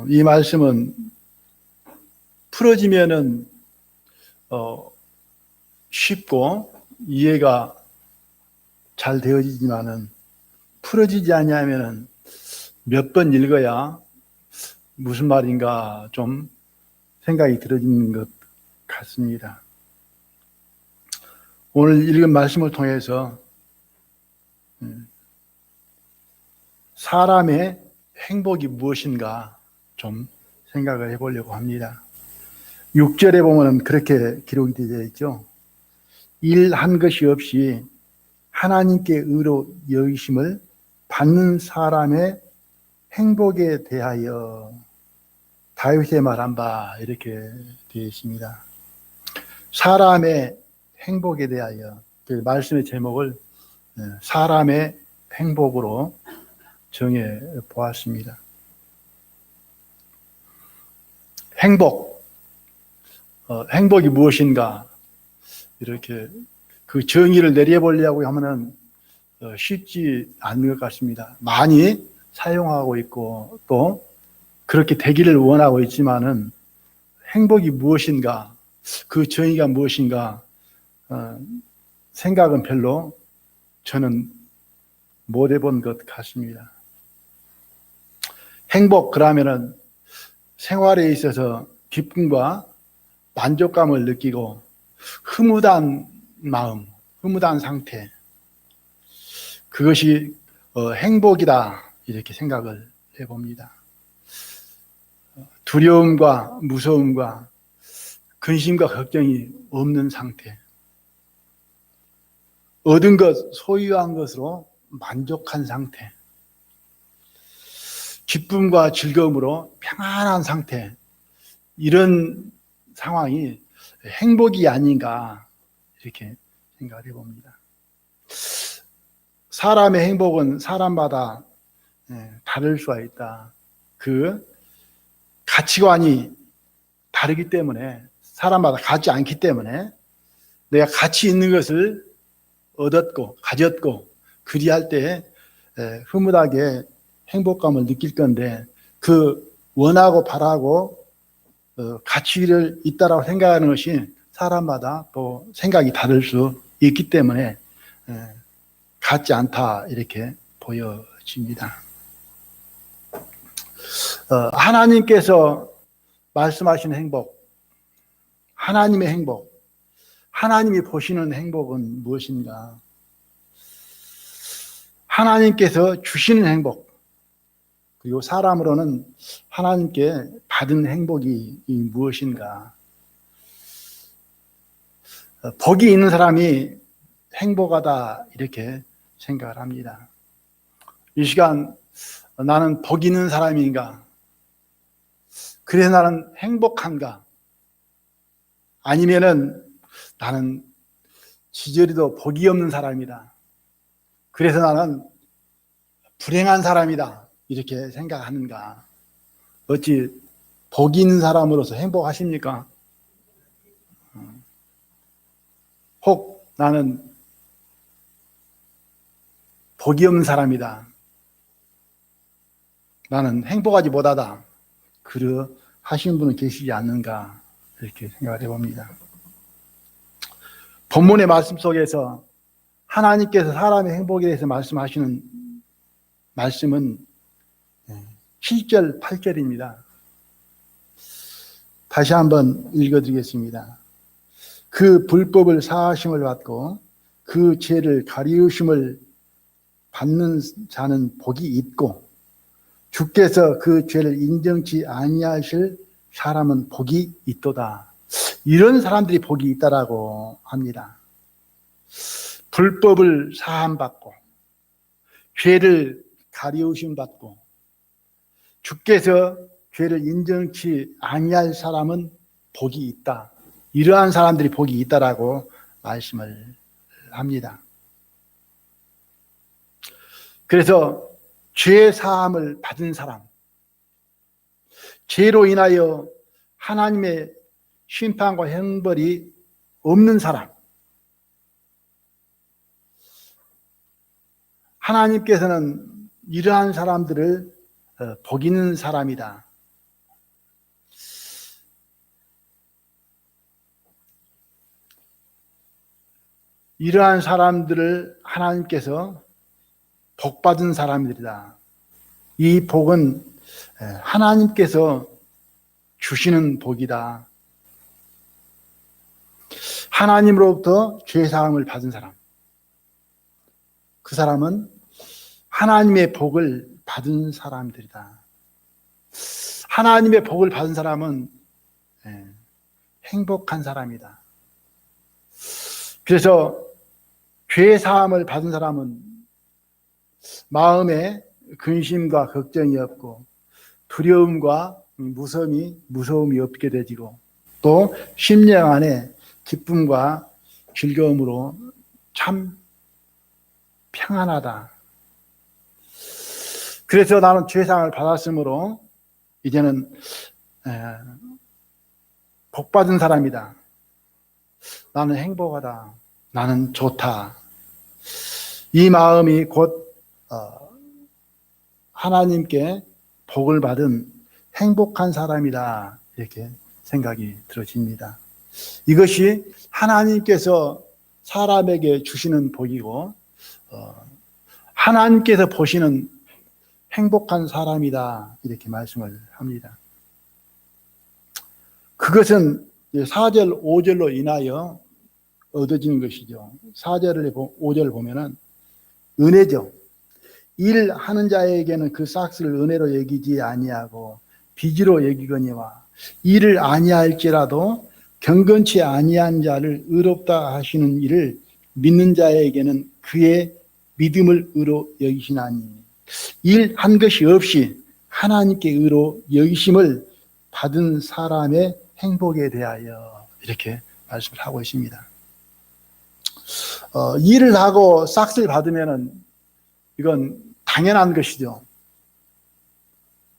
이 말씀은 풀어지면은 쉽고 이해가 잘 되어지지만은 풀어지지 않냐면은 몇 번 읽어야 무슨 말인가 좀 생각이 들어지는 것 같습니다. 오늘 읽은 말씀을 통해서 사람의 행복이 무엇인가 좀 생각을 해보려고 합니다. 6절에 보면 그렇게 기록이 되어 있죠. 일한 것이 없이 하나님께 의로 여기심을 받는 사람의 행복에 대하여 다윗의 말한 바 이렇게 되어 있습니다. 사람의 행복에 대하여 그 말씀의 제목을 사람의 행복으로 정해 보았습니다. 행복이 무엇인가 이렇게 그 정의를 내려보려고 하면은 쉽지 않은 것 같습니다. 많이 사용하고 있고 또 그렇게 되기를 원하고 있지만은 행복이 무엇인가, 그 정의가 무엇인가 생각은 별로 저는 못 해본 것 같습니다. 행복 그러면은 생활에 있어서 기쁨과 만족감을 느끼고 흐뭇한 마음, 흐뭇한 상태, 그것이 행복이다 이렇게 생각을 해봅니다. 두려움과 무서움과 근심과 걱정이 없는 상태, 얻은 것, 소유한 것으로 만족한 상태, 기쁨과 즐거움으로 평안한 상태, 이런 상황이 행복이 아닌가 이렇게 생각을 해봅니다. 사람의 행복은 사람마다 다를 수가 있다. 그 가치관이 다르기 때문에, 사람마다 같지 않기 때문에 내가 가치 있는 것을 얻었고 가졌고 그리할 때 흐뭇하게 행복감을 느낄 건데, 그 원하고 바라고 가치를 있다라고 생각하는 것이 사람마다 또 생각이 다를 수 있기 때문에 같지 않다 이렇게 보여집니다. 하나님께서 말씀하시는 행복, 하나님의 행복, 하나님이 보시는 행복은 무엇인가? 하나님께서 주시는 행복, 그리고 사람으로는 하나님께 받은 행복이 무엇인가? 복이 있는 사람이 행복하다 이렇게 생각을 합니다. 이 시간 나는 복 있는 사람인가? 그래서 나는 행복한가? 아니면은 나는 지저리도 복이 없는 사람이다, 그래서 나는 불행한 사람이다 이렇게 생각하는가? 어찌 복이 있는 사람으로서 행복하십니까? 혹 나는 복이 없는 사람이다, 나는 행복하지 못하다, 그러 하시는 분은 계시지 않는가 이렇게 생각을 해봅니다. 본문의 말씀 속에서 하나님께서 사람의 행복에 대해서 말씀하시는 말씀은 7절, 8절입니다. 다시 한번 읽어드리겠습니다. 그 불법을 사하심을 받고 그 죄를 가리우심을 받는 자는 복이 있고 주께서 그 죄를 인정치 아니하실 사람은 복이 있도다. 이런 사람들이 복이 있다라고 합니다. 불법을 사함받고 죄를 가리우심 받고 주께서 죄를 인정치 아니할 사람은 복이 있다. 이러한 사람들이 복이 있다라고 말씀을 합니다. 그래서 죄 사함을 받은 사람, 죄로 인하여 하나님의 심판과 형벌이 없는 사람, 하나님께서는 이러한 사람들을 복 있는 사람이다. 이러한 사람들을 하나님께서 복받은 사람들이다. 이 복은 하나님께서 주시는 복이다. 하나님으로부터 죄사함을 받은 사람. 그 사람은 하나님의 복을 받은 사람들이다. 하나님의 복을 받은 사람은 행복한 사람이다. 그래서 죄사함을 받은 사람은 마음에 근심과 걱정이 없고 두려움과 무서움이 없게 되지고 또 심령 안에 기쁨과 즐거움으로 참 평안하다. 그래서 나는 죄사함을 받았으므로 이제는 복받은 사람이다. 나는 행복하다. 나는 좋다. 이 마음이 곧 하나님께 복을 받은 행복한 사람이다. 이렇게 생각이 들어집니다. 이것이 하나님께서 사람에게 주시는 복이고 하나님께서 보시는 행복한 사람이다. 이렇게 말씀을 합니다. 그것은 4절, 5절로 인하여 얻어지는 것이죠. 4절, 5절을 보면은 은혜죠. 일하는 자에게는 그 싹스를 은혜로 여기지 아니하고 빚으로 여기거니와 일을 아니할지라도 경건치 아니한 자를 의롭다 하시는 일을 믿는 자에게는 그의 믿음을 의로 여기시나니 일한 것이 없이 하나님께 의로 여기심을 받은 사람의 행복에 대하여 이렇게 말씀을 하고 있습니다. 일을 하고 싹스를 받으면은 이건 당연한 것이죠.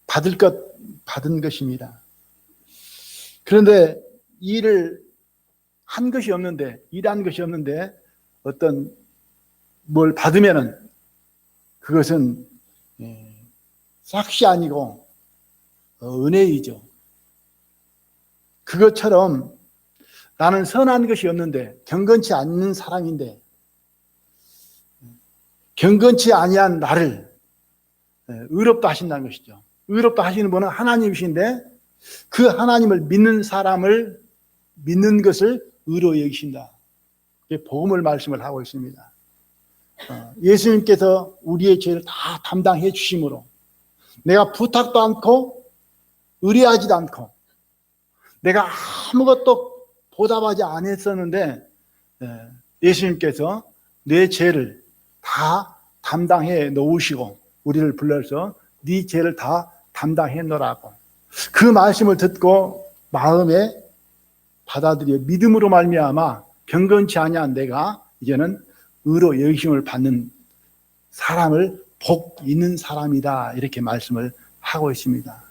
받을 것 받은 것입니다. 그런데 일을 한 것이 없는데, 일한 것이 없는데 어떤 뭘 받으면은 그것은 싹시 아니고 은혜이죠. 그것처럼 나는 선한 것이 없는데 경건치 않는 사람인데 경건치 아니한 나를 의롭다 하신다는 것이죠. 의롭다 하시는 분은 하나님이신데 그 하나님을 믿는 사람을 믿는 것을 의로 여기신다. 복음을 말씀을 하고 있습니다. 예수님께서 우리의 죄를 다 담당해 주심으로 내가 부탁도 않고 의뢰하지도 않고 내가 아무것도 보답하지 않았었는데 예수님께서 내 죄를 다 담당해 놓으시고 우리를 불러서 네 죄를 다 담당해 놓으라고 그 말씀을 듣고 마음에 받아들여 믿음으로 말미암아 경건치 아니한 내가 이제는 의로 여기심을 받는 사람을 복 있는 사람이다 이렇게 말씀을 하고 있습니다.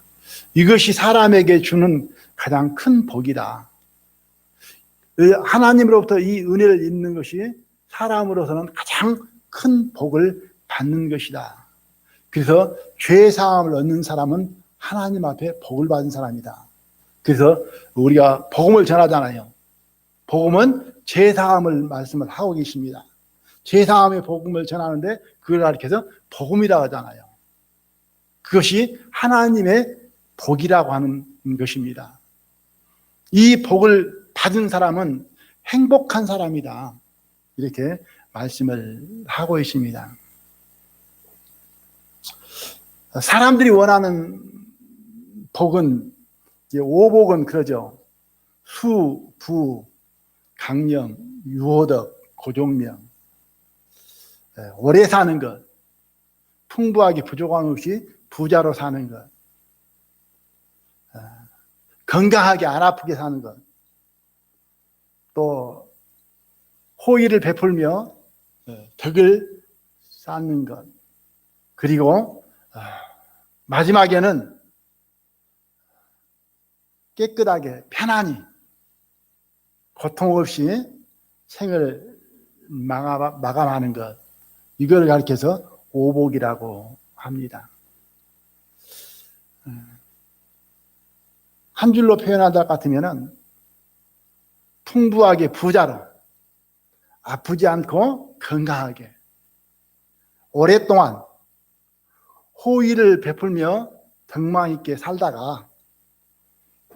이것이 사람에게 주는 가장 큰 복이다. 하나님으로부터 이 은혜를 입는 것이 사람으로서는 가장 큰 복을 받는 것이다. 그래서 죄사함을 얻는 사람은 하나님 앞에 복을 받은 사람이다. 그래서 우리가 복음을 전하잖아요. 복음은 죄사함을 말씀을 하고 계십니다. 죄사함의 복음을 전하는데 그걸 가리켜서 복음이라고 하잖아요. 그것이 하나님의 복이라고 하는 것입니다. 이 복을 받은 사람은 행복한 사람이다. 이렇게 말씀을 하고 있습니다. 사람들이 원하는 복은 오복은 그러죠. 수, 부, 강령, 유호덕, 고종명. 오래 사는 것, 풍부하게 부족함 없이 부자로 사는 것, 건강하게 안 아프게 사는 것, 또 호의를 베풀며 덕을 쌓는 것, 그리고 마지막에는 깨끗하게 편안히 고통 없이 생을 마감하는 것, 이걸 가리켜서 오복이라고 합니다. 한 줄로 표현하다 같으면은 풍부하게 부자로, 아프지 않고 건강하게 오랫동안 호의를 베풀며 덕망 있게 살다가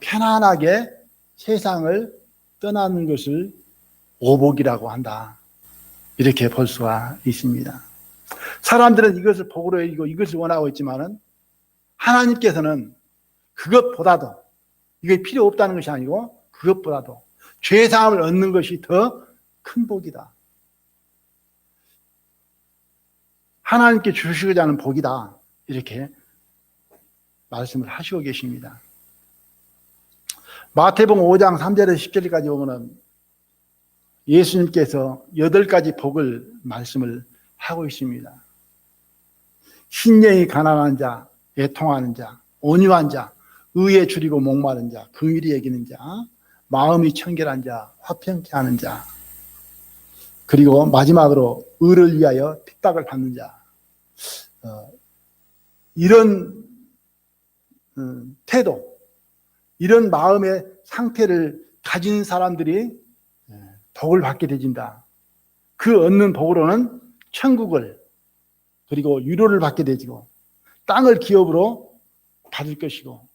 편안하게 세상을 떠나는 것을 오복이라고 한다. 이렇게 볼 수가 있습니다. 사람들은 이것을 복으로 여기고 이것을 원하고 있지만은 하나님께서는 그것보다도, 이게 필요 없다는 것이 아니고 그것보다도 죄사함을 얻는 것이 더 큰 복이다. 하나님께 주시고자 하는 복이다. 이렇게 말씀을 하시고 계십니다. 마태복음 5장 3절에서 10절까지 보면은 예수님께서 8가지 복을 말씀을 하고 있습니다. 신령이 가난한 자, 애통하는 자, 온유한 자, 의에 줄이고 목마른 자, 긍휼히 여기는 자, 마음이 청결한 자, 화평케 하는 자, 그리고 마지막으로 의를 위하여 핍박을 받는 자. 이런 태도, 이런 마음의 상태를 가진 사람들이 복을 받게 되진다. 그 얻는 복으로는 천국을, 그리고 유로를 받게 되고 땅을 기업으로 받을 것이고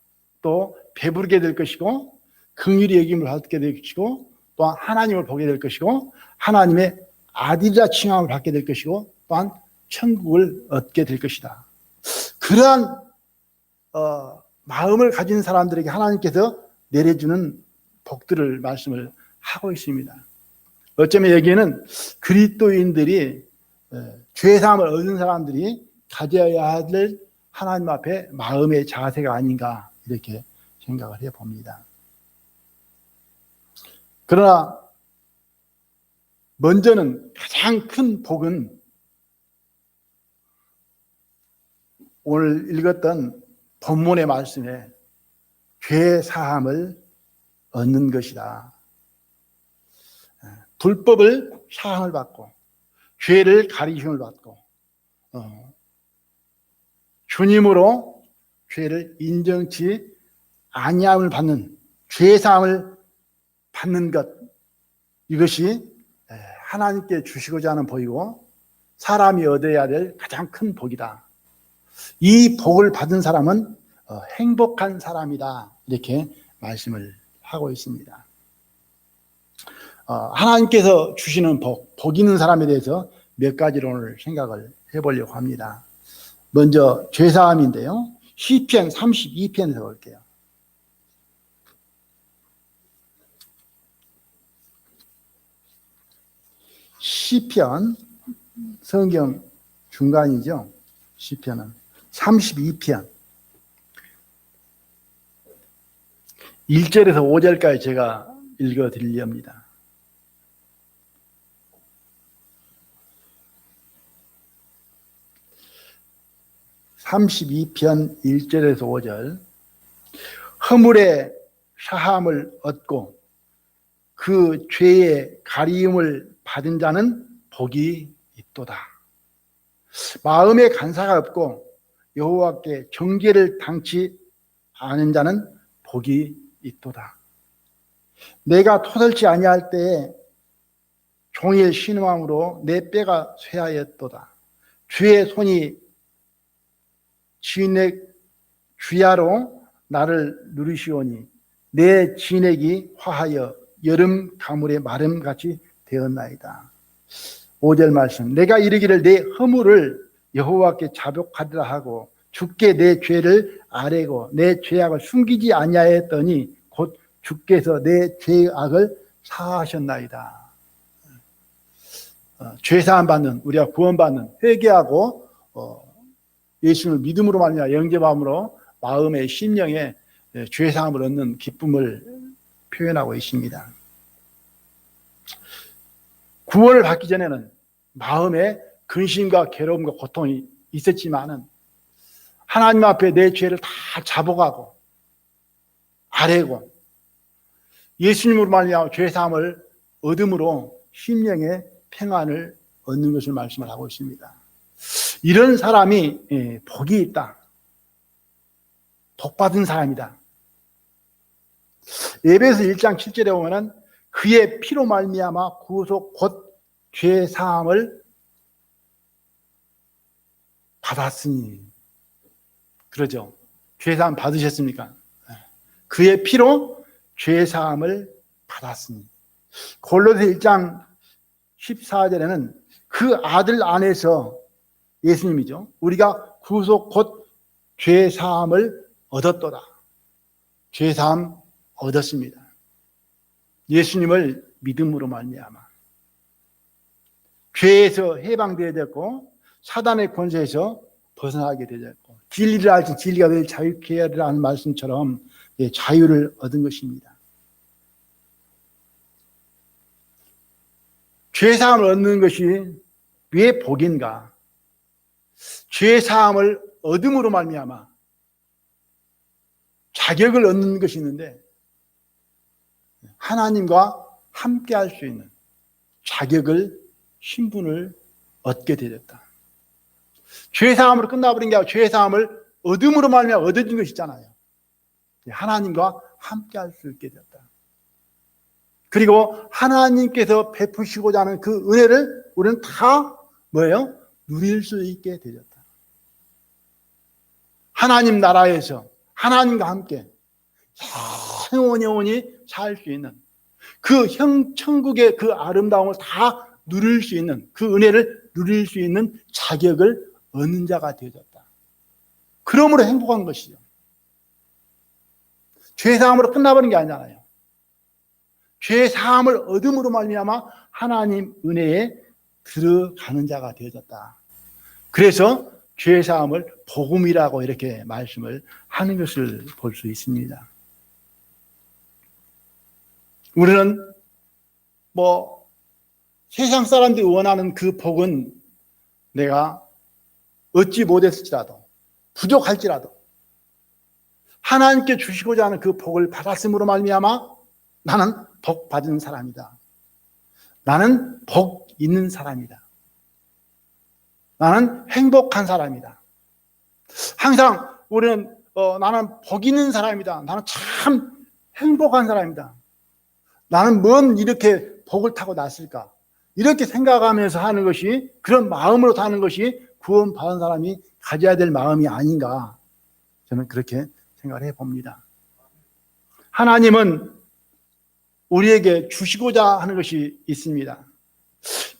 또 배부르게 될 것이고 긍휼히 여김을 받게 될 것이고 또한 하나님을 보게 될 것이고 하나님의 아들이라 칭함을 받게 될 것이고 또한 천국을 얻게 될 것이다. 그러한 마음을 가진 사람들에게 하나님께서 내려주는 복들을 말씀을 하고 있습니다. 어쩌면 여기에는 그리스도인들이 죄사함을 얻은 사람들이 가져야 될 하나님 앞에 마음의 자세가 아닌가 이렇게 생각을 해봅니다. 그러나 먼저는 가장 큰 복은 오늘 읽었던 본문의 말씀에 죄사함을 얻는 것이다. 불법을 사함을 받고 죄를 가리심을 받고 주님으로 죄를 인정치 아니함을 받는 죄사함을 받는 것, 이것이 하나님께 주시고자 하는 복이고 사람이 얻어야 될 가장 큰 복이다. 이 복을 받은 사람은 행복한 사람이다. 이렇게 말씀을 하고 있습니다. 하나님께서 주시는 복 있는 사람에 대해서 몇 가지로 오늘 생각을 해보려고 합니다. 먼저 죄사함인데요. 시편 32편에서 볼게요. 시편, 성경 중간이죠. 시편은 32편 1절에서 5절까지 제가 읽어드리렵니다. (32편) 1절에서 5절. 허물의 사함을 얻고 그 죄의 가리움을 받은 자는 복이 있도다. 마음에 간사가 없고 여호와께 정죄를 당치 않은 자는 복이 있도다. 내가 토설치 아니할 때에 종일 신음함으로 내 뼈가 쇠하였도다. 주의 손이 진액 주야로 나를 누르시오니 내 진액이 화하여 여름 가물의 마름같이 되었나이다. 5절 말씀. 내가 이르기를 내 허물을 여호와께 자복하리라 하고 주께 내 죄를 아뢰고 내 죄악을 숨기지 아니하였더니 곧 주께서 내 죄악을 사하셨나이다. 죄사함 받는, 우리가 구원받는, 회개하고 예수님을 믿음으로 말미암아 영접함으로 마음의 심령에 죄사함을 얻는 기쁨을 표현하고 있습니다. 구원을 받기 전에는 마음에 근심과 괴로움과 고통이 있었지만은 하나님 앞에 내 죄를 다 자복하고 아뢰고 예수님으로 말미암아 죄사함을 얻음으로 심령의 평안을 얻는 것을 말씀을 하고 있습니다. 이런 사람이 복이 있다. 복받은 사람이다. 에베소 1장 7절에 보면은 그의 피로 말미암아 구속 곧 죄 사함을 받았으니, 그러죠. 죄 사함 받으셨습니까? 그의 피로 죄 사함을 받았으니. 골로새 1장 14절에는 그 아들 안에서, 예수님이죠, 우리가 구속 곧 죄 사함을 얻었도다. 죄 사함 얻었습니다. 예수님을 믿음으로 말미암아 죄에서 해방되어야 됐고, 사단의 권세에서 벗어나게 되었고, 진리를 알지 진리가 늘 자유케 하리라는 말씀처럼 자유를 얻은 것입니다. 죄사함을 얻는 것이 왜 복인가? 죄사함을 얻음으로 말미암아 자격을 얻는 것이 있는데, 하나님과 함께 할 수 있는 자격을, 신분을 얻게 되었다. 죄사함으로 끝나버린 게 아니라 죄사함을 얻음으로 말미암아 얻어진 것이 있잖아요. 하나님과 함께 할 수 있게 되었다. 그리고 하나님께서 베푸시고자 하는 그 은혜를 우리는 다 뭐예요? 누릴 수 있게 되었다. 하나님 나라에서 하나님과 함께 영원히 살 수 있는 그 천국의 그 아름다움을 다 누릴 수 있는, 그 은혜를 누릴 수 있는 자격을 얻는 자가 되어졌다. 그러므로 행복한 것이죠. 죄사함으로 끝나버린 게 아니잖아요. 죄사함을 얻음으로 말미암아 하나님 은혜에 들어가는 자가 되어졌다. 그래서 죄사함을 복음이라고 이렇게 말씀을 하는 것을 볼 수 있습니다. 우리는 세상 사람들이 원하는 그 복은 내가 얻지 못했을지라도, 부족할지라도 하나님께 주시고자 하는 그 복을 받았음으로 말미암아 나는 복 받은 사람이다. 나는 복 있는 사람이다. 나는 행복한 사람이다. 항상 우리는 나는 복 있는 사람이다. 나는 참 행복한 사람이다. 나는 뭔 이렇게 복을 타고 났을까? 이렇게 생각하면서 하는 것이, 그런 마음으로 사는 것이 구원받은 사람이 가져야 될 마음이 아닌가, 저는 그렇게 생각을 해봅니다. 하나님은 우리에게 주시고자 하는 것이 있습니다.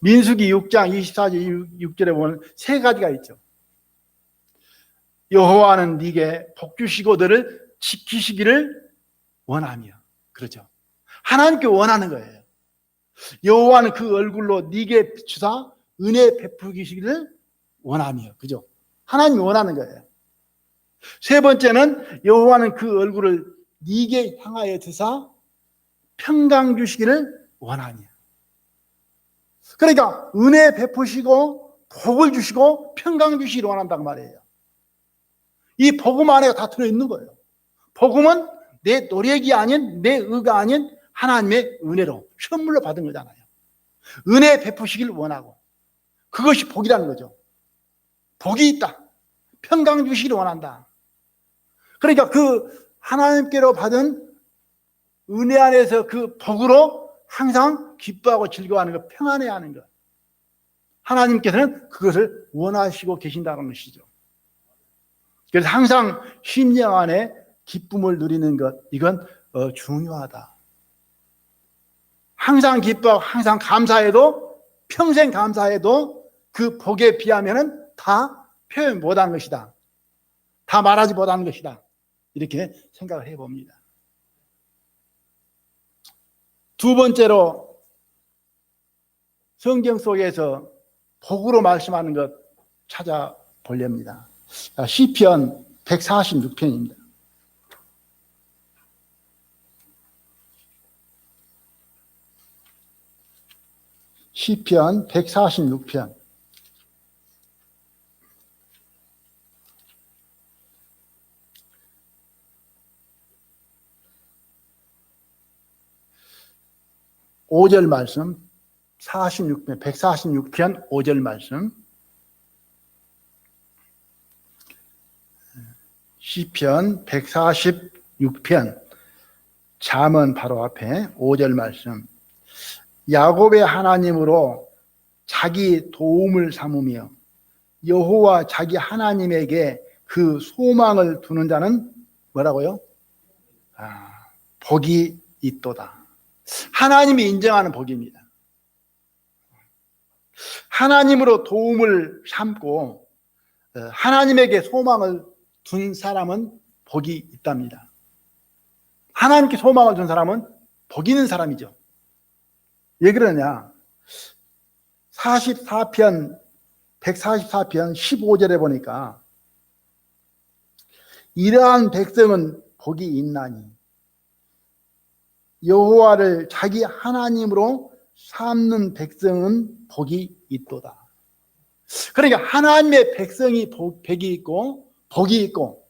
민수기 6장 24절 6절에 보면 세 가지가 있죠. 여호와는 네게 복 주시고 너를 지키시기를 원하며, 그렇죠. 하나님께 원하는 거예요. 여호와는 그 얼굴로 네게 비추사 은혜 베푸시기를 원하며, 그죠? 하나님이 원하는 거예요. 세 번째는 여호와는 그 얼굴을 네게 향하여 드사 평강 주시기를 원하며. 그러니까 은혜 베푸시고 복을 주시고 평강 주시기를 원한단 말이에요. 이 복음 안에 다 들어있는 거예요. 복음은 내 노력이 아닌, 내 의가 아닌 하나님의 은혜로 선물로 받은 거잖아요. 은혜 베푸시기를 원하고, 그것이 복이라는 거죠. 복이 있다. 평강 주시기를 원한다. 그러니까 그 하나님께로 받은 은혜 안에서 그 복으로 항상 기뻐하고 즐거워하는 것, 평안해하는 것, 하나님께서는 그것을 원하시고 계신다는 것이죠. 그래서 항상 심령 안에 기쁨을 누리는 것, 이건 중요하다. 항상 기뻐하고 항상 감사해도, 평생 감사해도 그 복에 비하면은 다 표현 못한 것이다. 다 말하지 못하는 것이다. 이렇게 생각을 해봅니다. 두 번째로 성경 속에서 복으로 말씀하는 것 찾아보렵니다. 시편 146편입니다. 시편 146편. 오절 말씀, 146편 5절 말씀. 시편 146편 잠언 바로 앞에 5절 말씀. 야곱의 하나님으로 자기 도움을 삼으며 여호와 자기 하나님에게 그 소망을 두는 자는 뭐라고요? 복이 있도다. 하나님이 인정하는 복입니다. 하나님으로 도움을 삼고 하나님에게 소망을 둔 사람은 복이 있답니다. 하나님께 소망을 둔 사람은 복 있는 사람이죠. 왜 그러냐? 144편 15절에 보니까 이러한 백성은 복이 있나니 여호와를 자기 하나님으로 삼는 백성은 복이 있도다. 그러니까 하나님의 백성이 복이 있고 복이 있고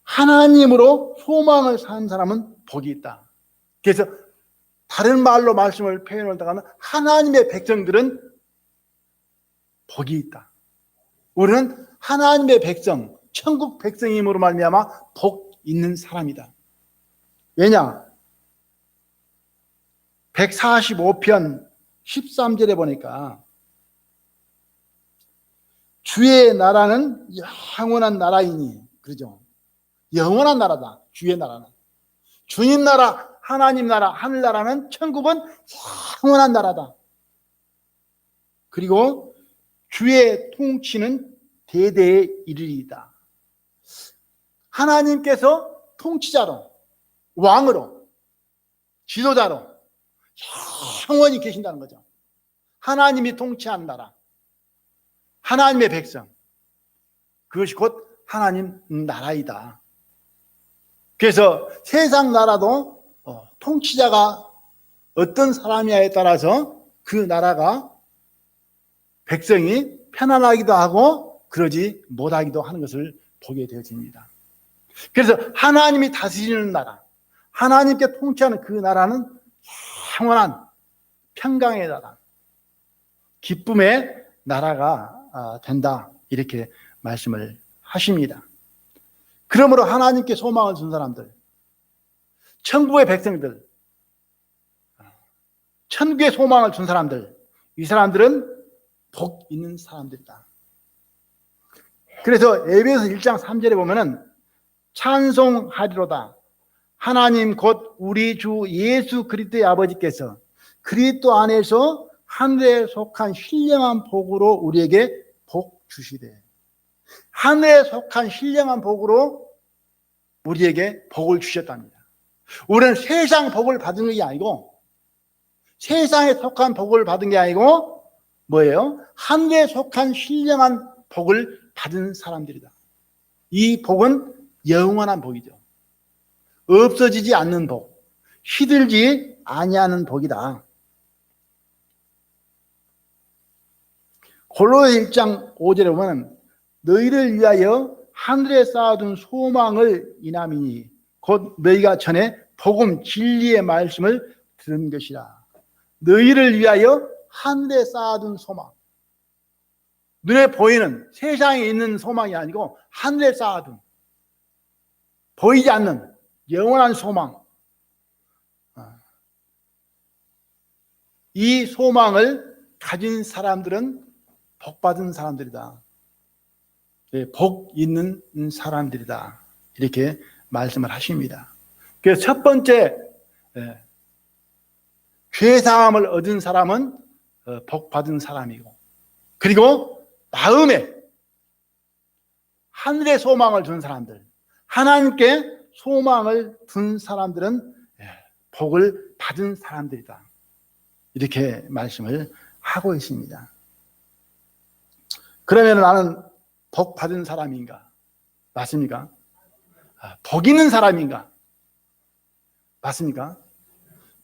하나님으로 소망을 사는 사람은 복이 있다. 그래서 다른 말로 말씀을 표현한다면 하나님의 백성들은 복이 있다. 우리는 하나님의 백성, 천국 백성임으로 말미암아 복 있는 사람이다. 왜냐? 145편 13절에 보니까 주의 나라는 영원한 나라이니, 그러죠? 영원한 나라다. 주의 나라는. 주님 나라, 하나님 나라, 하늘나라는 천국은 영원한 나라다. 그리고 주의 통치는 대대에 이르리이다. 하나님께서 통치자로, 왕으로, 지도자로 영원히 계신다는 거죠. 하나님이 통치하는 나라, 하나님의 백성, 그것이 곧 하나님 나라이다. 그래서 세상 나라도 통치자가 어떤 사람이냐에 따라서 그 나라가 백성이 편안하기도 하고 그러지 못하기도 하는 것을 보게 되어집니다. 그래서 하나님이 다스리는 나라, 하나님께 통치하는 그 나라는 영원한 평강의 나라, 기쁨의 나라가 된다, 이렇게 말씀을 하십니다. 그러므로 하나님께 소망을 준 사람들, 천국의 백성들, 천국의 소망을 준 사람들, 이 사람들은 복 있는 사람들이다. 그래서 에베소 1장 3절에 보면은 찬송하리로다. 하나님 곧 우리 주 예수 그리스도의 아버지께서 그리스도 안에서 하늘에 속한 신령한 복으로 우리에게 복 주시되, 하늘에 속한 신령한 복으로 우리에게 복을 주셨답니다. 우리는 세상 복을 받은 게 아니고, 세상에 속한 복을 받은 게 아니고 뭐예요? 하늘에 속한 신령한 복을 받은 사람들이다. 이 복은 영원한 복이죠. 없어지지 않는 복, 시들지 아니하는 복이다. 골로새 1장 5절에 보면 너희를 위하여 하늘에 쌓아둔 소망을 인함이니 곧 너희가 전에 복음 진리의 말씀을 들은 것이라. 너희를 위하여 하늘에 쌓아둔 소망, 눈에 보이는 세상에 있는 소망이 아니고 하늘에 쌓아둔, 보이지 않는 영원한 소망, 이 소망을 가진 사람들은 복받은 사람들이다. 복 있는 사람들이다. 이렇게 말씀을 하십니다. 그래서 첫 번째, 죄사함을 얻은 사람은 복받은 사람이고, 그리고 마음에 하늘의 소망을 둔 사람들, 하나님께 소망을 둔 사람들은 복을 받은 사람들이다. 이렇게 말씀을 하고 있습니다. 그러면 나는 복 받은 사람인가? 맞습니까? 복 있는 사람인가? 맞습니까?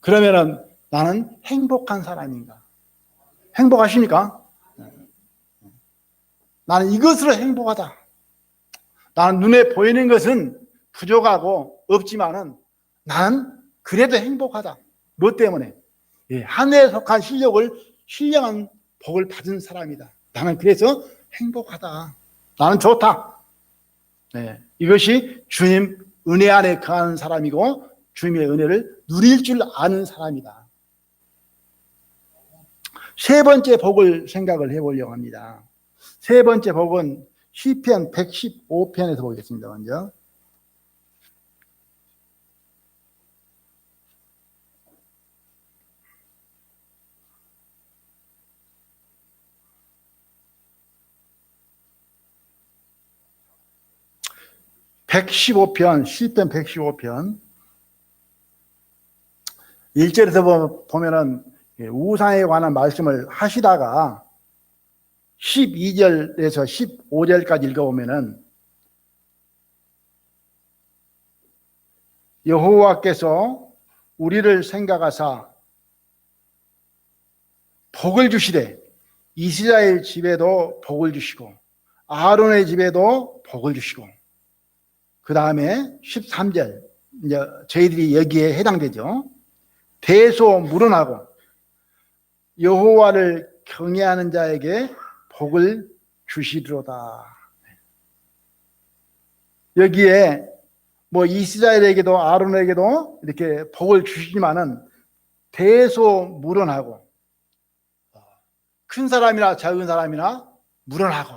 그러면 나는 행복한 사람인가? 행복하십니까? 나는 이것으로 행복하다. 나는 눈에 보이는 것은 부족하고 없지만은 나는 그래도 행복하다. 뭐 때문에? 하늘에 속한 신령한 복을 받은 사람이다. 나는 그래서 행복하다. 나는 좋다. 네, 이것이 주님 은혜 안에 거하는 사람이고 주님의 은혜를 누릴 줄 아는 사람이다. 세 번째 복을 생각을 해보려고 합니다. 세 번째 복은 시편 115편에서 보겠습니다. 먼저 시편 115편 1절에서 보면은 우상에 관한 말씀을 하시다가 12절에서 15절까지 읽어보면은 여호와께서 우리를 생각하사 복을 주시되 이스라엘 집에도 복을 주시고 아론의 집에도 복을 주시고 그 다음에 13절 이제 저희들이 여기에 해당되죠. 대소물원하고 여호와를 경외하는 자에게 복을 주시리로다. 여기에 뭐 이스라엘에게도 아론에게도 이렇게 복을 주시지만은 대소물원하고 큰 사람이나 작은 사람이나 물원하고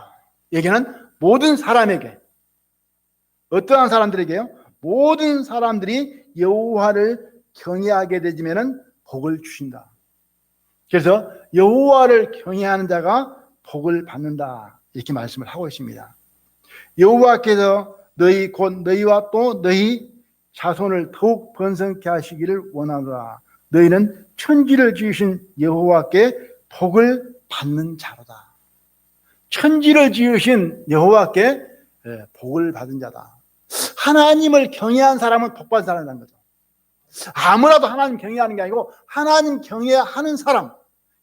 여기는 모든 사람에게 어떠한 사람들에게요? 모든 사람들이 여호와를 경외하게 되지면은 복을 주신다. 그래서 여호와를 경외하는 자가 복을 받는다. 이렇게 말씀을 하고 있습니다. 여호와께서 너희 곧 너희와 또 너희 자손을 더욱 번성케 하시기를 원하노라. 너희는 천지를 지으신 여호와께 복을 받는 자로다. 천지를 지으신 여호와께 복을 받은 자다. 하나님을 경외한 사람은 복 받은 사람이라는 거죠. 아무라도 하나님 경외하는 게 아니고 하나님 경외하는 사람,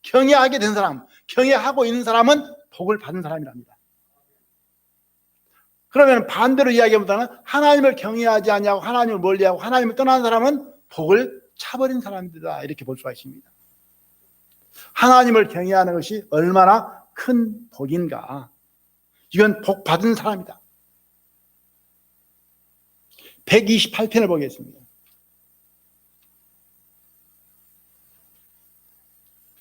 경외하게 된 사람, 경외하고 있는 사람은 복을 받은 사람이랍니다. 그러면 반대로 이야기하보다는 하나님을 경외하지 않냐고 하나님을 멀리하고 하나님을 떠난 사람은 복을 차버린 사람들이다. 이렇게 볼 수가 있습니다. 하나님을 경외하는 것이 얼마나 큰 복인가. 이건 복 받은 사람이다. 128편을 보겠습니다.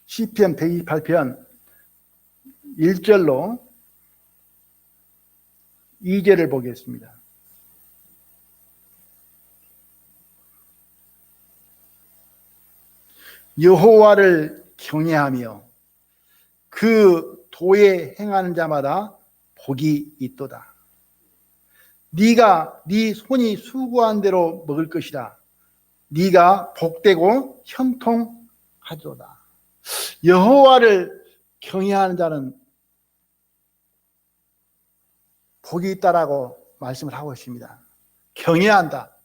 시편 128편 1절로 2절을 보겠습니다. 여호와를 경외하며 그 도에 행하는 자마다 복이 있도다. 네가 네 손이 수고한 대로 먹을 것이라. 네가 복되고 형통하도다. 여호와를 경외하는 자는 복이 있다라고 말씀을 하고 있습니다. 경외한다.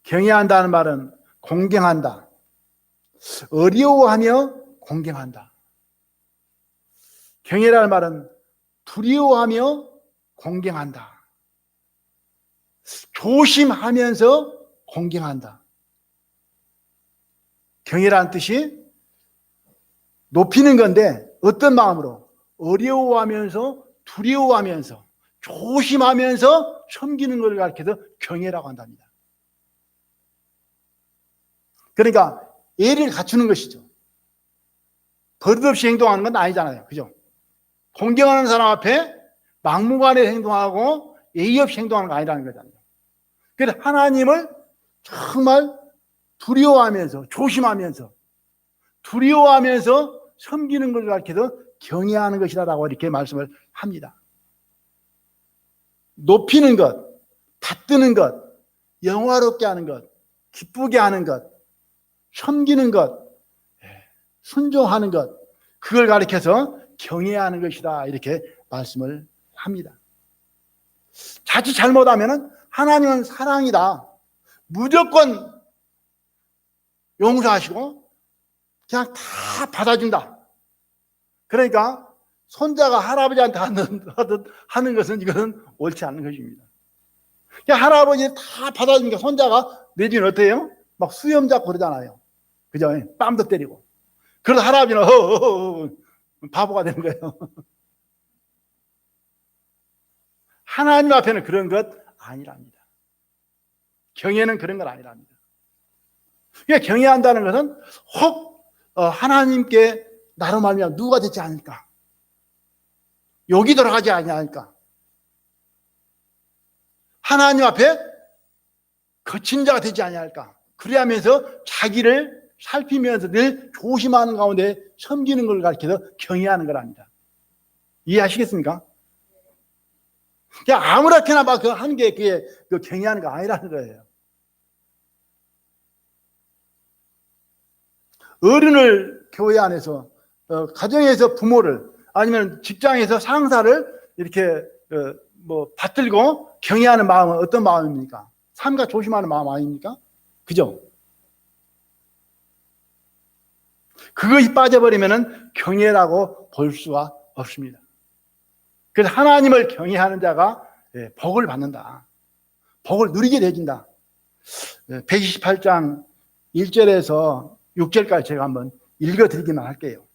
경외한다는 말은 공경한다. 어려워하며 공경한다. 경외라는 말은 두려워하며 공경한다. 조심하면서 공경한다. 경외라는 뜻이 높이는 건데 어떤 마음으로? 어려워하면서 두려워하면서 조심하면서 섬기는 것을 가르쳐서 경외라고 한답니다. 그러니까 예를 갖추는 것이죠. 버릇없이 행동하는 건 아니잖아요. 그죠? 공경하는 사람 앞에 막무가내 행동하고 예의 없이 행동하는 거 아니라는 거잖아요. 그래서 하나님을 정말 두려워하면서 조심하면서 두려워하면서 섬기는 것을 가르쳐서 경외하는 것이다라고 이렇게 말씀을 합니다. 높이는 것, 받드는 것, 영화롭게 하는 것, 기쁘게 하는 것, 섬기는 것, 순종하는 것, 그걸 가르쳐서 경외하는 것이다 이렇게 말씀을 합니다. 자칫 잘못하면 하나님은 사랑이다. 무조건 용서하시고 그냥 다 받아준다. 그러니까 손자가 할아버지한테 하는 것은 이것은 옳지 않는 것입니다. 그냥 할아버지 다 받아주니까 손자가 내지는 어때요? 막 수염 잡고 그러잖아요. 그죠? 뺨도 때리고. 그래서 할아버지는 바보가 되는 거예요. 하나님 앞에는 그런 것 아니랍니다. 경외는 그런 건 아니랍니다. 그러니까 경외한다는 것은 혹 하나님께 나로 말미암아 누가 되지 않을까? 욕이 돌아가지 아니할까? 하나님 앞에 거친 자가 되지 아니할까? 그래야면서 자기를 살피면서 늘 조심하는 가운데 섬기는 걸 가르쳐서 경외하는 거랍니다. 이해하시겠습니까? 그냥 아무렇게나 막 그 하는 게 그게 그 경외하는 거 아니라는 거예요. 어른을 교회 안에서 가정에서 부모를 아니면 직장에서 상사를 이렇게 받들고 경외하는 마음은 어떤 마음입니까? 삼가 조심하는 마음 아닙니까? 그죠? 그것이 빠져버리면 경외라고 볼 수가 없습니다. 그래서 하나님을 경외하는 자가 복을 받는다. 복을 누리게 되어진다. 128장 1절에서 6절까지 제가 한번 읽어드리기만 할게요.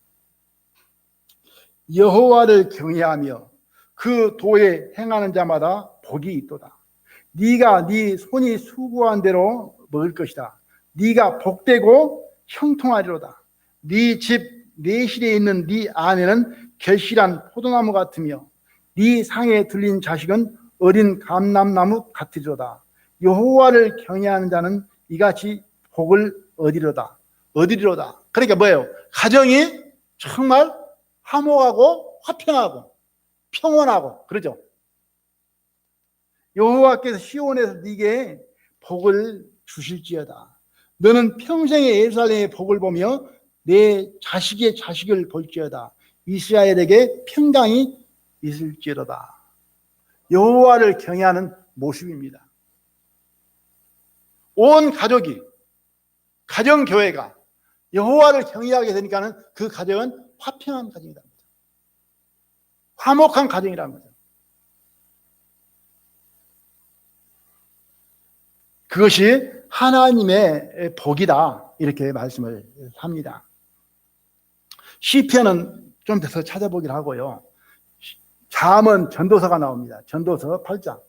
여호와를 경외하며 그 도에 행하는 자마다 복이 있도다. 네가 네 손이 수고한 대로 먹을 것이다. 네가 복되고 형통하리로다. 네 집 내실에 있는 네 아내는 결실한 포도나무 같으며 네 상에 들린 자식은 어린 감람나무 같으리로다. 여호와를 경외하는 자는 이같이 복을 얻으리로다. 그러니까 뭐예요? 가정이 정말 화목하고 화평하고 평온하고 그러죠. 여호와께서 시온에서 네게 복을 주실지어다. 너는 평생의 예루살렘의 복을 보며 내 자식의 자식을 볼지어다. 이스라엘에게 평강이 있을지어다. 여호와를 경외하는 모습입니다. 온 가족이 가정교회가 여호와를 경외하게 되니까는 그 가정은 화평한 가정이랍니다. 화목한 가정이라는 거죠. 그것이 하나님의 복이다 이렇게 말씀을 합니다. 시편은 좀 더 찾아보기를 하고요. 잠언 전도서가 나옵니다. 전도서 8장.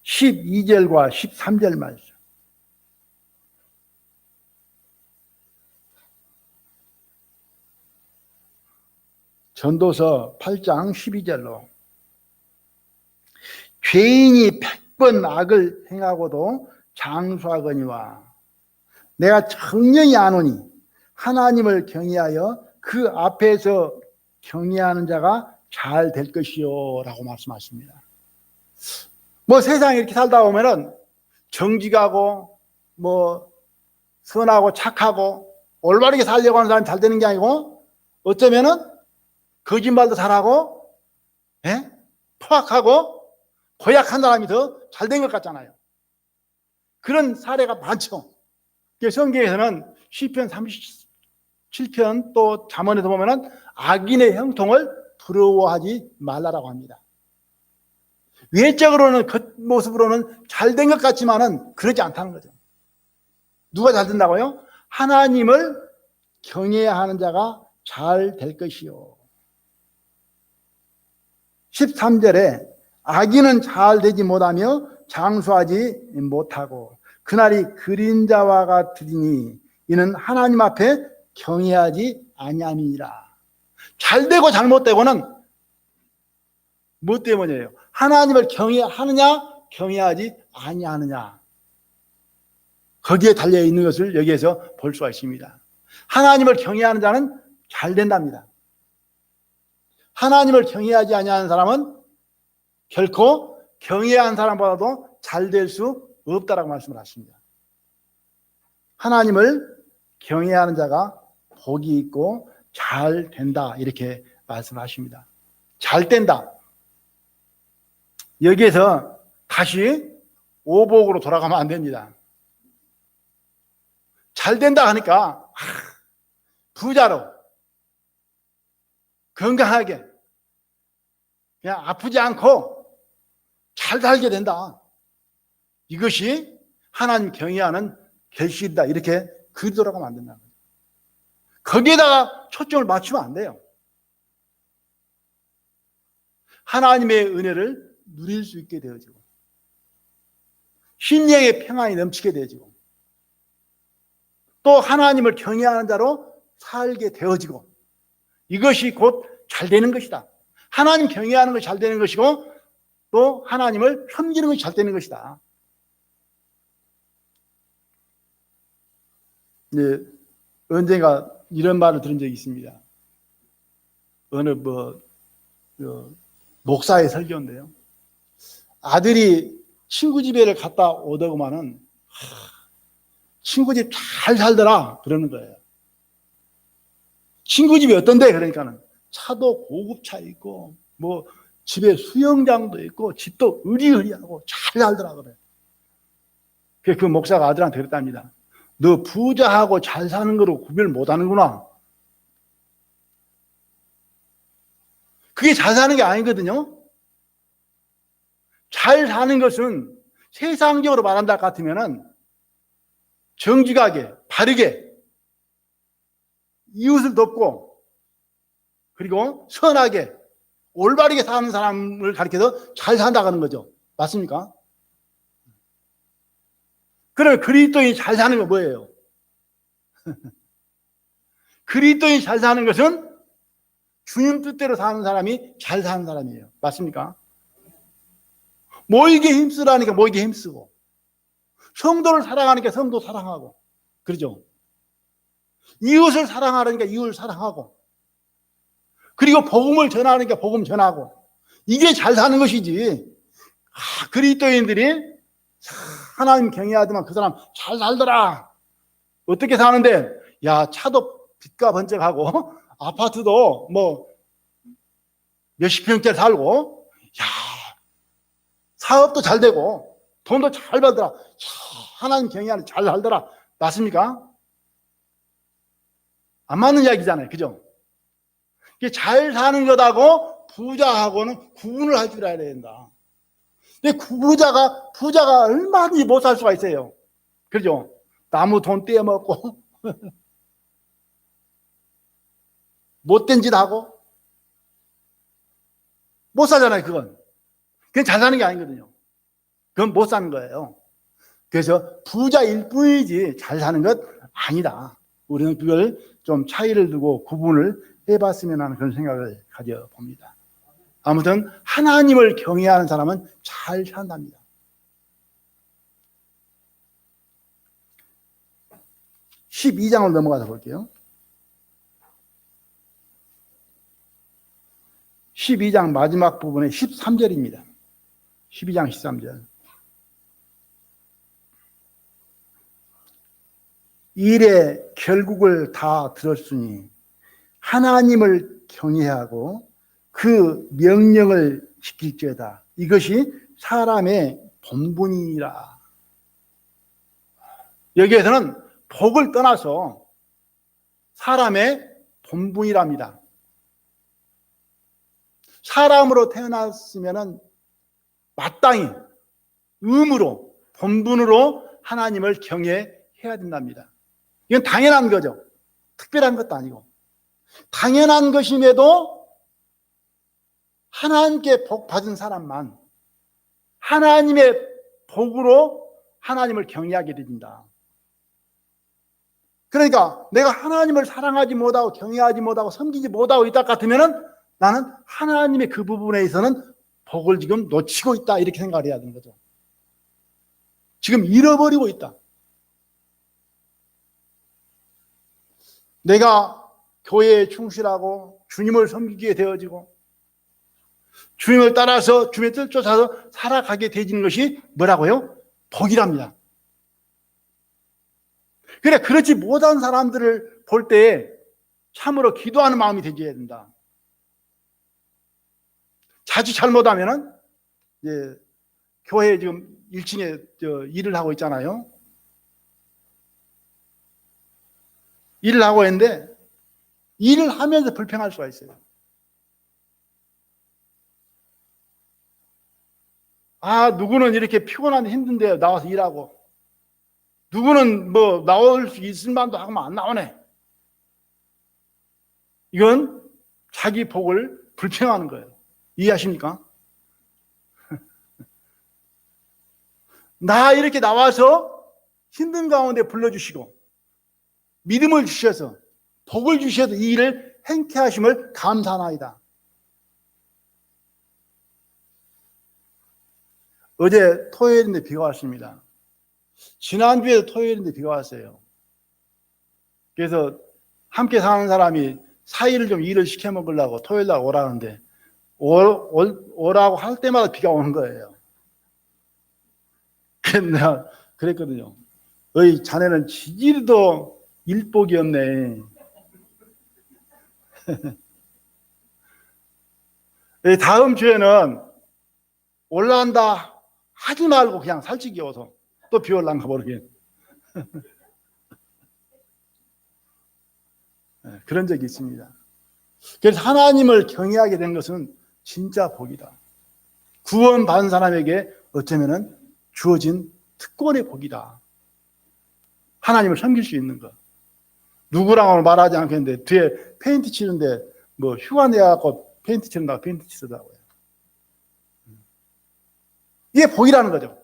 (12절과) 13절 말씀. 전도서 8장 12절로 죄인이 100번 악을 행하고도 장수하거니와 내가 정령이 아노니 하나님을 경외하여 그 앞에서 경외하는 자가 잘 될 것이요 라고 말씀하십니다. 뭐 세상에 이렇게 살다 보면은 정직하고 뭐 선하고 착하고 올바르게 살려고 하는 사람이 잘 되는 게 아니고 어쩌면은 거짓말도 잘하고 포악하고 고약한 사람이 더 잘 된 것 같잖아요. 그런 사례가 많죠. 성경에서는 시편 37편 또 잠언에서 보면은 악인의 형통을 부러워하지 말라라고 합니다. 외적으로는 겉모습으로는 잘 된 것 같지만은 그러지 않다는 거죠. 누가 잘 된다고요? 하나님을 경외하는 자가 잘 될 것이요. 13절에 악인은 잘 되지 못하며 장수하지 못하고 그날이 그림자와 같으리니 이는 하나님 앞에 경외하지 아니함이니라. 잘되고 잘못되고는 뭐 때문이에요? 하나님을 경외하느냐 경외하지 아니하느냐, 거기에 달려있는 것을 여기에서 볼 수가 있습니다. 하나님을 경외하는 자는 잘 된답니다. 하나님을 경외하지 아니하는 사람은 결코 경외한 사람보다도 잘 될 수 없다라고 말씀을 하십니다. 하나님을 경외하는 자가 복이 있고 잘 된다 이렇게 말씀하십니다. 잘 된다. 여기에서 다시 오복으로 돌아가면 안 됩니다. 잘 된다 하니까 부자로 건강하게 그냥 아프지 않고 잘 살게 된다. 이것이 하나님 경외하는 결실이다 이렇게 그리 돌아가면 안 된다는 거예요. 거기에다가 초점을 맞추면 안 돼요. 하나님의 은혜를 누릴 수 있게 되어지고 심령의 평안이 넘치게 되어지고 또 하나님을 경외하는 자로 살게 되어지고 이것이 곧 잘 되는 것이다. 하나님 경외하는 것이 잘 되는 것이고 또 하나님을 섬기는 것이 잘 되는 것이다. 네, 언젠가 이런 말을 들은 적이 있습니다. 어느 목사의 설교인데요. 아들이 친구 집에를 갔다 오더구만은 친구 집 잘 살더라 그러는 거예요. 친구 집이 어떤데? 그러니까는 차도 고급차 있고 뭐 집에 수영장도 있고 집도 으리으리하고 잘 살더라 그래요. 그 목사가 아들한테 그랬답니다. 너 부자하고 잘 사는 거로 구별 못하는구나. 그게 잘 사는 게 아니거든요. 잘 사는 것은 세상적으로 말한다 같으면은 정직하게 바르게 이웃을 돕고 그리고 선하게 올바르게 사는 사람을 가리켜서 잘 산다는 거죠. 맞습니까? 그러면 그리스도인이 잘 사는 건 뭐예요? 그리스도인이 잘 사는 것은 주님 뜻대로 사는 사람이 잘 사는 사람이에요. 맞습니까? 모이게 힘쓰라니까 모이게 힘쓰고 성도를 사랑하니까 성도 사랑하고 그러죠. 이웃을 사랑하라니까 이웃을 사랑하고 그리고 복음을 전하니까 복음 전하고 이게 잘 사는 것이지. 그리스도인들이 하나님 경외하지만 그 사람 잘 살더라. 어떻게 사는데? 야, 차도 빚가 번쩍하고 아파트도 뭐 몇십 평짜리 살고 야, 사업도 잘 되고 돈도 잘 벌더라. 하나님 경외하는 잘 살더라. 맞습니까? 안 맞는 이야기잖아요. 그죠? 잘 사는 것하고 부자하고는 구분을 할 줄 알아야 된다. 근데 부자가 얼마든지 못 살 수가 있어요. 그죠? 나무 돈 떼어먹고 못된 짓 하고 못 살잖아요. 그건 잘 사는 게 아니거든요. 그건 못 사는 거예요. 그래서 부자일 뿐이지 잘 사는 것 아니다. 우리는 그걸 좀 차이를 두고 구분을 해봤으면 하는 그런 생각을 가져봅니다. 아무튼 하나님을 경외하는 사람은 잘 산답니다. (12장을) 넘어가서 볼게요. 12장 마지막 부분의 13절입니다. 12장 13절. 일의 결국을 다 들었으니 하나님을 경외하고 그 명령을 지킬지어다. 이것이 사람의 본분이라. 여기에서는 복을 떠나서 사람의 본분이랍니다. 사람으로 태어났으면 마땅히 의무로 본분으로 하나님을 경외해야 된답니다. 이건 당연한 거죠. 특별한 것도 아니고 당연한 것임에도 하나님께 복 받은 사람만 하나님의 복으로 하나님을 경외하게 된다. 그러니까 내가 하나님을 사랑하지 못하고 경외하지 못하고 섬기지 못하고 있다 같으면은 나는 하나님의 그 부분에 있어서는 복을 지금 놓치고 있다 이렇게 생각을 해야 되는 거죠. 지금 잃어버리고 있다. 내가 교회에 충실하고 주님을 섬기게 되어지고 주님을 따라서 주님의 뜻 쫓아서 살아가게 되어지는 것이 뭐라고요? 복이랍니다. 그래, 그렇지 못한 사람들을 볼 때 참으로 기도하는 마음이 되어야 된다. 자주 잘못하면은 교회 지금 1층에 일을 하고 있잖아요. 일을 하고 있는데 일을 하면서 불평할 수가 있어요. 누구는 이렇게 피곤한데 힘든데 나와서 일하고 누구는 뭐 나올 수 있을 만도 하고 안 나오네. 이건 자기 복을 불평하는 거예요. 이해하십니까? 나 이렇게 나와서 힘든 가운데 불러주시고 믿음을 주셔서 복을 주셔서 이 일을 행케 하심을 감사하나이다. 어제 토요일인데 비가 왔습니다. 지난주에 토요일인데 비가 왔어요. 그래서 함께 사는 사람이 사이를 좀 일을 시켜 먹으려고 토요일 날 오라는데 오라고 할 때마다 비가 오는 거예요. 그래서 내가 그랬거든요. 어이, 자네는 지지리도 일복이 없네. 다음 주에는 올라간다 하지 말고 그냥 살찌기 어서 또 비 올란가 모르게. 그런 적이 있습니다. 그래서 하나님을 경외하게 된 것은 진짜 복이다. 구원받은 사람에게 어쩌면 주어진 특권의 복이다. 하나님을 섬길 수 있는 것. 누구랑은 말하지 않겠는데 뒤에 페인트 치는데 뭐 휴가 내갖고 페인트 치는다고 페인트 치더라고요. 이게 복이라는 거죠.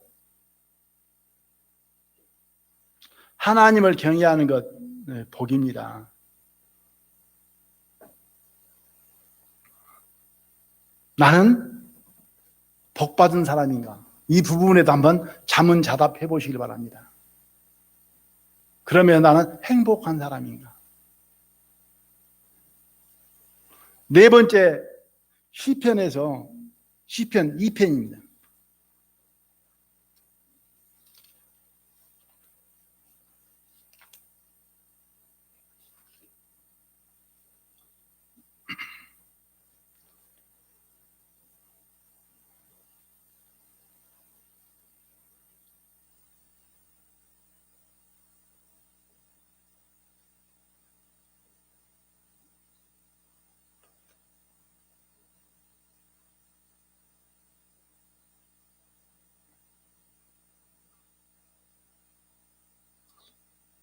하나님을 경외하는 것 복입니다. 나는 복받은 사람인가? 이 부분에도 한번 자문자답해 보시길 바랍니다. 그러면 나는 행복한 사람인가? 네 번째 시편에서 시편 2편입니다.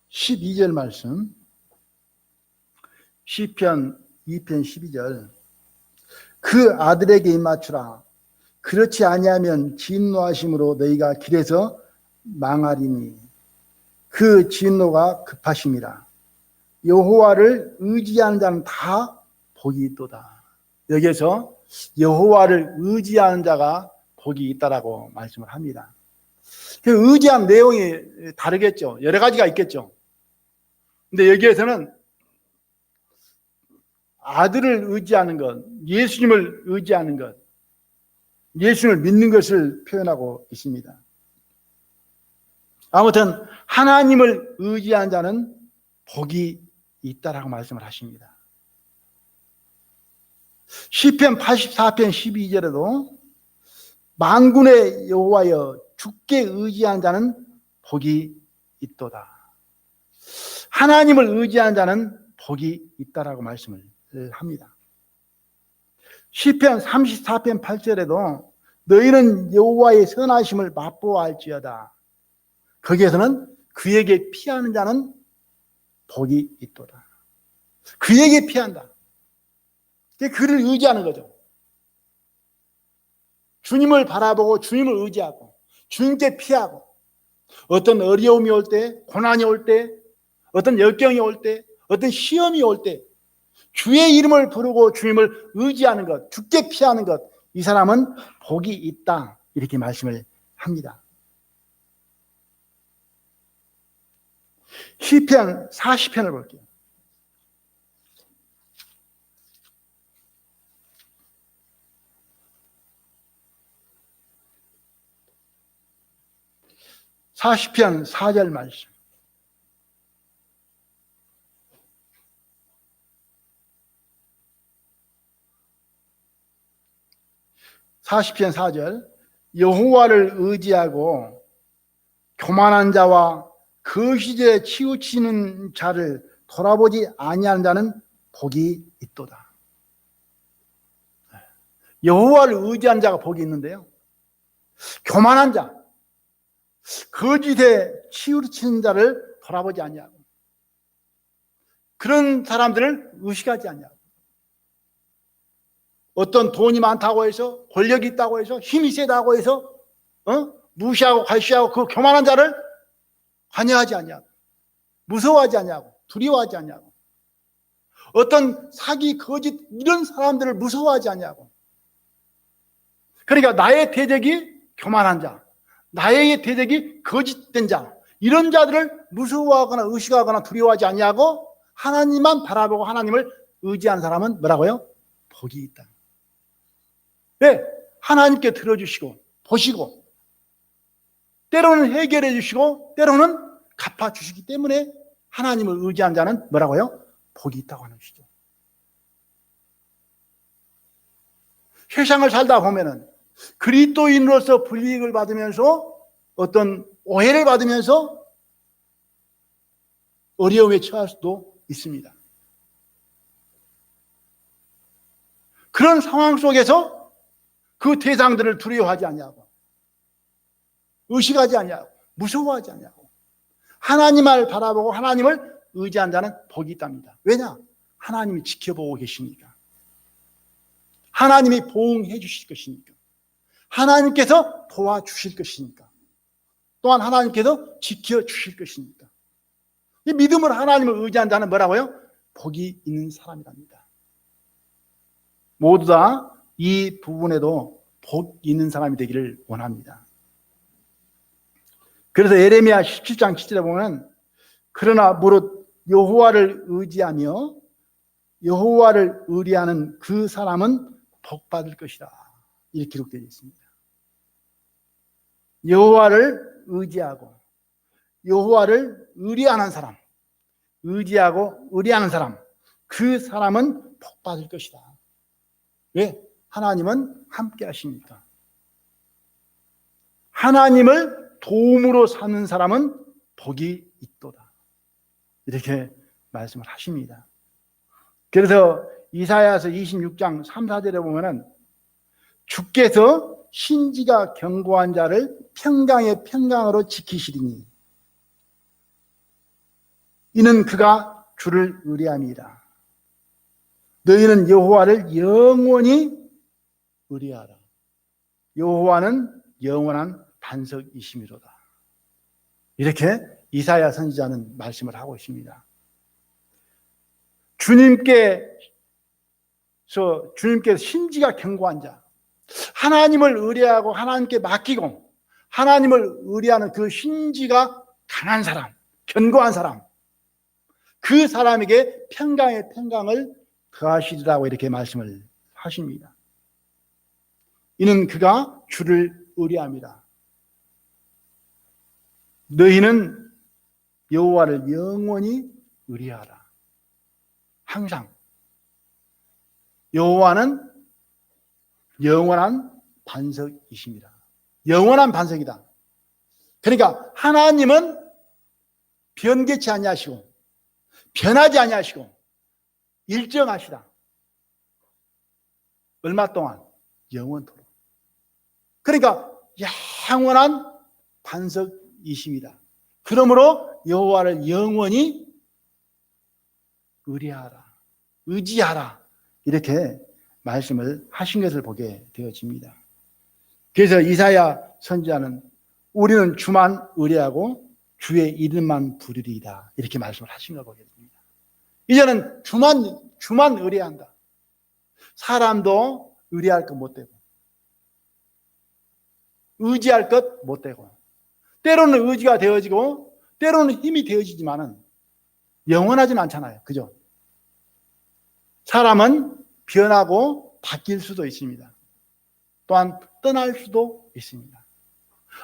십이 절 말씀. 시편 2편 12절. 그 아들에게 입맞추라. 그렇지 아니하면 진노하심으로 너희가 길에서 망하리니 그 진노가 급하심이라. 여호와를 의지하는 자는 다 복이 있도다. 여기에서 여호와를 의지하는 자가 복이 있다라고 말씀을 합니다. 그 의지한 내용이 다르겠죠. 여러 가지가 있겠죠. 근데 여기에서는 아들을 의지하는 것, 예수님을 의지하는 것, 예수님을 믿는 것을 표현하고 있습니다. 아무튼 하나님을 의지한 자는 복이 있다라고 말씀을 하십니다. 시편 84편 12절에도 만군의 여호와여 주께 의지한 자는 복이 있도다. 하나님을 의지한 자는 복이 있다라고 말씀을 합니다. 시편 34편 8절에도 너희는 여호와의 선하심을 맛보아할지어다. 거기에서는 그에게 피하는 자는 복이 있도다. 그에게 피한다. 그를 의지하는 거죠. 주님을 바라보고 주님을 의지하고 주님께 피하고 어떤 어려움이 올 때, 고난이 올 때, 어떤 역경이 올 때, 어떤 시험이 올 때 주의 이름을 부르고 주님을 의지하는 것, 주께 피하는 것, 이 사람은 복이 있다. 이렇게 말씀을 합니다. 시편 40편을 볼게요. (40편) 4절 말씀. (40편) 4절. 여호와를 의지하고 교만한 자와 그 시대에 치우치는 자를 돌아보지 아니하는 자는 복이 있도다. 여호와를 의지한 자가 복이 있는데요, 교만한 자, 거짓에 치우치는 자를 돌아보지 아니하고, 그런 사람들을 의식하지 아니하고, 어떤 돈이 많다고 해서, 권력이 있다고 해서, 힘이 세다고 해서 무시하고 갈시하고 그 교만한 자를 관여하지 아니하고, 무서워하지 아니하고, 두려워하지 아니하고, 어떤 사기, 거짓 이런 사람들을 무서워하지 아니하고, 그러니까 나의 대적이 교만한 자, 나의 대적이 거짓된 자, 이런 자들을 무서워하거나 의식하거나 두려워하지 아니하고 하나님만 바라보고 하나님을 의지한 사람은 뭐라고요? 복이 있다. 왜? 하나님께 들어주시고 보시고 때로는 해결해 주시고 때로는 갚아주시기 때문에 하나님을 의지한 자는 뭐라고요? 복이 있다고 하는 것이죠. 세상을 살다 보면은 그리스도인으로서 불이익을 받으면서 어떤 오해를 받으면서 어려움에 처할 수도 있습니다. 그런 상황 속에서 그 대상들을 두려워하지 아니하고 의식하지 아니하고 무서워하지 아니하고 하나님을 바라보고 하나님을 의지한 자는 복이 있답니다. 왜냐? 하나님이 지켜보고 계시니까. 하나님이 보응해 주실 것이니까. 하나님께서 도와주실 것이니까. 또한 하나님께서 지켜주실 것이니까. 이 믿음으로 하나님을 의지한 자는 뭐라고요? 복이 있는 사람이랍니다. 모두 다 이 부분에도 복 있는 사람이 되기를 원합니다. 그래서 예레미야 17장 7절에 보면 그러나 무릇 여호와를 의지하며 여호와를 의뢰하는 그 사람은 복받을 것이다. 이렇게 기록되어 있습니다. 여호와를 의지하고 여호와를 의뢰하는 사람, 의지하고 의뢰하는 사람, 그 사람은 복받을 것이다. 왜? 하나님은 함께 하시니까. 하나님을 도움으로 삼는 사람은 복이 있도다. 이렇게 말씀을 하십니다. 그래서 이사야서 26장 3, 4절에 보면은 주께서 신지가 견고한 자를 평강의 평강으로 지키시리니 이는 그가 주를 의뢰함이라. 너희는 여호와를 영원히 의뢰하라. 여호와는 영원한 반석이심이로다. 이렇게 이사야 선지자는 말씀을 하고 있습니다. 주님께서 신지가 견고한 자, 하나님을 의뢰하고 하나님께 맡기고 하나님을 의뢰하는 그 신지가 강한 사람, 견고한 사람, 그 사람에게 평강의 평강을 더하시리라고 이렇게 말씀을 하십니다. 이는 그가 주를 의뢰함이라. 너희는 여호와를 영원히 의뢰하라. 항상 여호와는 영원한 반석이십니다. 영원한 반석이다. 그러니까 하나님은 변개치 아니하시고 변하지 아니하시고 일정하시다. 얼마 동안? 영원토록. 그러니까 영원한 반석이십니다. 그러므로 여호와를 영원히 의뢰하라, 의지하라, 이렇게 말씀을 하신 것을 보게 되어집니다. 그래서 이사야 선지자는 우리는 주만 의뢰하고 주의 이름만 부르리이다, 이렇게 말씀을 하신 걸 보게 됩니다. 이제는 주만 의뢰한다. 사람도 의뢰할 것 못 되고 의지할 것 못 되고 때로는 의지가 되어지고 때로는 힘이 되어지지만은 영원하진 않잖아요. 그죠? 사람은 변하고 바뀔 수도 있습니다. 또한 떠날 수도 있습니다.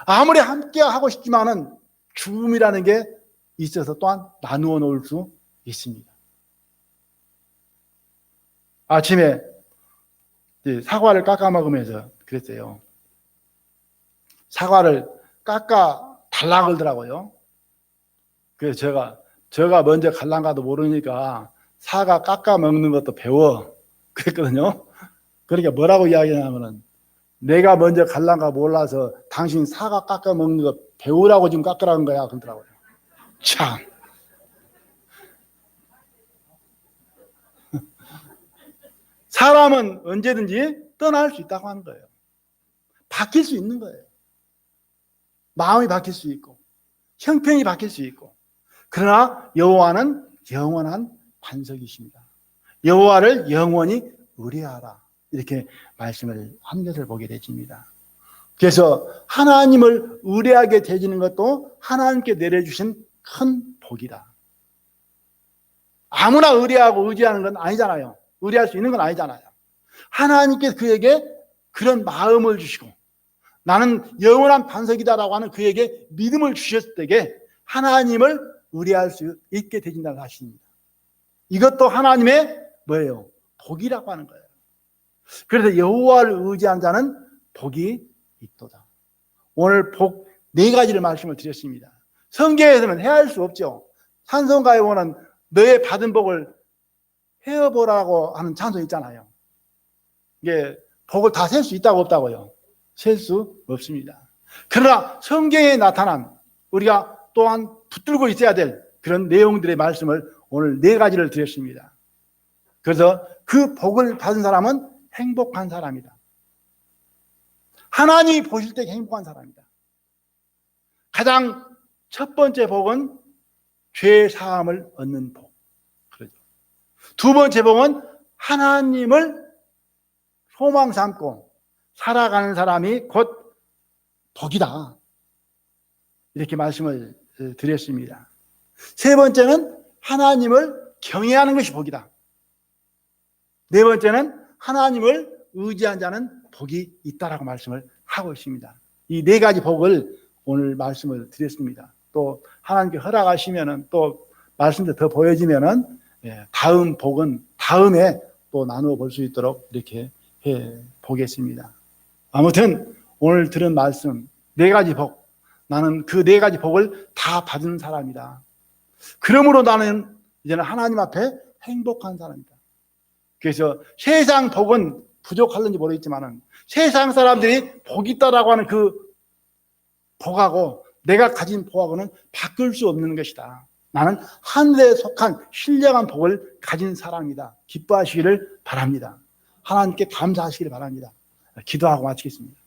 아무리 함께 하고 싶지만은 죽음이라는 게 있어서 또한 나누어 놓을 수 있습니다. 아침에 사과를 깎아 먹으면서 그랬어요. 사과를 깎아 달라 그러더라고요. 그래서 제가 먼저 갈란가도 모르니까 사과 깎아 먹는 것도 배워 그랬거든요. 그러니까 뭐라고 이야기하냐면은 내가 먼저 갈란가 몰라서 당신 사과 깎아 먹는 거 배우라고 지금 깎으라는 거야 그러더라고요. 참. 사람은 언제든지 떠날 수 있다고 하는 거예요. 바뀔 수 있는 거예요. 마음이 바뀔 수 있고 형편이 바뀔 수 있고, 그러나 여호와는 영원한 반석이십니다. 여호와를 영원히 의뢰하라, 이렇게 말씀을 한 것을 보게 되집니다. 그래서 하나님을 의뢰하게 되지는 것도 하나님께 내려주신 큰 복이다. 아무나 의뢰하고 의지하는 건 아니잖아요. 의뢰할 수 있는 건 아니잖아요. 하나님께 그에게 그런 마음을 주시고 나는 영원한 반석이다라고 하는 그에게 믿음을 주셨을 때에 하나님을 의뢰할 수 있게 되진다는 사실입니다. 이것도 하나님의 뭐예요? 복이라고 하는 거예요. 그래서 여호와를 의지한 자는 복이 있도다. 오늘 복 4가지를 말씀을 드렸습니다. 성경에서는 헤아릴 수 없죠. 찬송가에 보면 너의 받은 복을 헤어보라고 하는 찬송이 있잖아요. 이게 복을 다 셀 수 있다고 없다고요? 셀 수 없습니다. 그러나 성경에 나타난 우리가 또한 붙들고 있어야 될 그런 내용들의 말씀을 오늘 4가지를 드렸습니다. 그래서 그 복을 받은 사람은 행복한 사람이다. 하나님이 보실 때 행복한 사람이다. 가장 첫 번째 복은 죄 사함을 얻는 복. 그러죠. 두 번째 복은 하나님을 소망 삼고 살아가는 사람이 곧 복이다. 이렇게 말씀을 드렸습니다. 세 번째는 하나님을 경외하는 것이 복이다. 네 번째는 하나님을 의지한 자는 복이 있다라고 말씀을 하고 있습니다. 이 4가지 복을 오늘 말씀을 드렸습니다. 또 하나님께 허락하시면은 또 말씀도 더 보여지면은 다음 복은 다음에 또 나누어 볼 수 있도록 이렇게 해 보겠습니다. 아무튼 오늘 들은 말씀 4가지 복, 나는 그 4가지 복을 다 받은 사람이다. 그러므로 나는 이제는 하나님 앞에 행복한 사람이다. 그래서 세상 복은 부족할는지 모르겠지만은 세상 사람들이 복 있다라고 하는 그 복하고 내가 가진 복하고는 바꿀 수 없는 것이다. 나는 하늘에 속한 신령한 복을 가진 사람이다. 기뻐하시기를 바랍니다. 하나님께 감사하시기를 바랍니다. 기도하고 마치겠습니다.